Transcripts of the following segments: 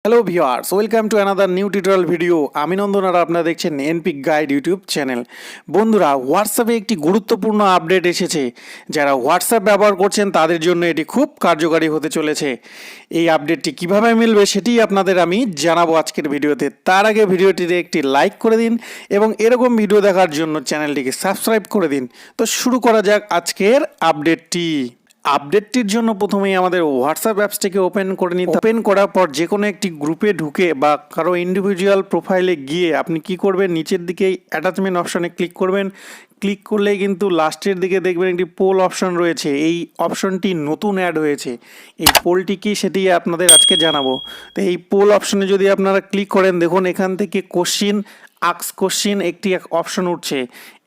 Hello viewers, welcome to another new tutorial video. আমি নন্দন আর আপনারা দেখছেন এনপিক গাইড ইউটিউব চ্যানেল। বন্ধুরা, হোয়াটসঅ্যাপে একটি গুরুত্বপূর্ণ আপডেট এসেছে। যারা হোয়াটসঅ্যাপ ব্যবহার করছেন তাদের জন্য এটি খুব কার্যকারী হতে চলেছে। এই আপডেটটি কিভাবে মিলবে সেটি আপনাদের আমি জানাবো আজকের ভিডিওতে। তার আগে ভিডিওটিতে একটি লাইক করে দিন এবং এরকম ভিডিও দেখার জন্য চ্যানেলটিকে সাবস্ক্রাইব করে দিন। তো শুরু করা যাক আজকের আপডেটটির জন্য প্রথমেই আমাদের হোয়াটসঅ্যাপ অ্যাপসটিকে ওপেন করে নিতে। ওপেন করার পর যে কোনো একটি গ্রুপে ঢুকে বা কারো ইন্ডিভিজুয়াল প্রোফাইলে গিয়ে আপনি কি করবেন, নিচের দিকে অ্যাটাচমেন্ট অপশনে ক্লিক করবেন। ক্লিক করলেই কিন্তু লাস্টের দিকে দেখবেন একটি পোল অপশন রয়েছে। এই অপশনটি নতুন অ্যাড হয়েছে। এই পোলটি কি সেটি আপনাদের আজকে জানাবো। তো এই পোল অপশনে যদি আপনারা ক্লিক করেন, দেখুন এখান থেকে কোশ্চিন একটি অপশন উঠছে।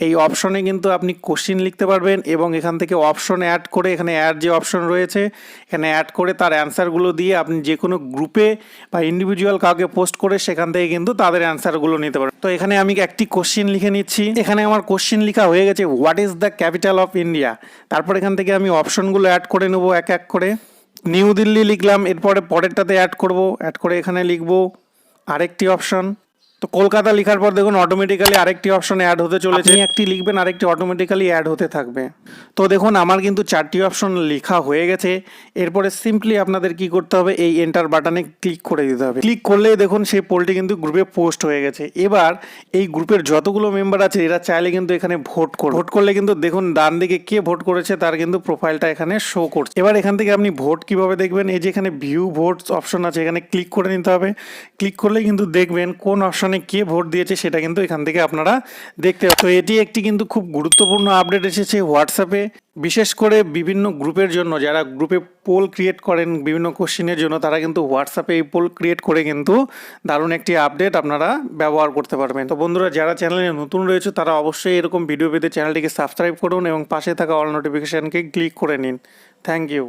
এই অপশনে কিন্তু আপনি কোশ্চিন লিখতে পারবেন এবং এখান থেকে অপশন অ্যাড করে, এখানে অ্যাড যে অপশন রয়েছে এখানে অ্যাড করে তার অ্যান্সারগুলো দিয়ে আপনি যে কোনো গ্রুপে বা ইন্ডিভিজুয়াল কাউকে পোস্ট করে সেখান থেকে কিন্তু তাদের অ্যান্সারগুলো নিতে পারবেন। তো এখানে আমি একটি কোশ্চিন লিখে নিচ্ছি। এখানে আমার কোশ্চিন লেখা হয়ে গেছে, what is the capital of India. তারপর এখান থেকে আমি অপশনগুলো অ্যাড করে নেবো এক এক করে। নিউ দিল্লি লিখলাম, এরপরে পরেরটাতে অ্যাড করে এখানে লিখবো আরেকটি অপশন। তো কলকাতা লেখার পর দেখুন অটোমেটিক্যালি আরেকটি অপশন অ্যাড হতে চলেছে। একটি লিখবেন, আরেকটি অটোমেটিক্যালি অ্যাড হতে থাকবে। তো দেখুন আমার কিন্তু 4টি অপশন লেখা হয়ে গেছে। এরপরে সিম্পলি আপনাদের কি করতে হবে, এই এন্টার বাটনে ক্লিক করে দিতে হবে। ক্লিক করলেই দেখুন সেই পোলটি কিন্তু গ্রুপে পোস্ট হয়ে গেছে। এবার এই গ্রুপের যতগুলো মেম্বার আছে এরা চাইলে কিন্তু এখানে ভোট করলে কিন্তু দেখুন ডান দিকে কে ভোট করেছে তার কিন্তু প্রোফাইলটা এখানে শো করছে। এবার এখান থেকে আপনি ভোট কিভাবে দেখবেন, এই যে এখানে ভিউ ভোটস অপশন আছে এখানে ক্লিক করে নিতে হবে। ক্লিক করলে কিন্তু দেখবেন কোন অপশন কে ভোট দিয়েছে সেটা কিন্তু এখান থেকে আপনারা দেখতে পাবেন। তো এটি একটি কিন্তু খুব গুরুত্বপূর্ণ আপডেট এসেছে হোয়াটসঅ্যাপে, বিশেষ করে বিভিন্ন গ্রুপের জন্য। যারা গ্রুপে পোল ক্রিয়েট করেন বিভিন্ন কোশ্চেনের জন্য, তারা কিন্তু হোয়াটসঅ্যাপে এই পোল ক্রিয়েট করে কিন্তু দারুণ একটি আপডেট আপনারা ব্যবহার করতে পারবেন। তো বন্ধুরা, যারা চ্যানেলে নতুন রয়েছে তারা অবশ্যই এরকম ভিডিও পেতে চ্যানেলটিকে সাবস্ক্রাইব করুন এবং পাশে থাকা অল নোটিফিকেশনকে ক্লিক করে নিন। Thank you.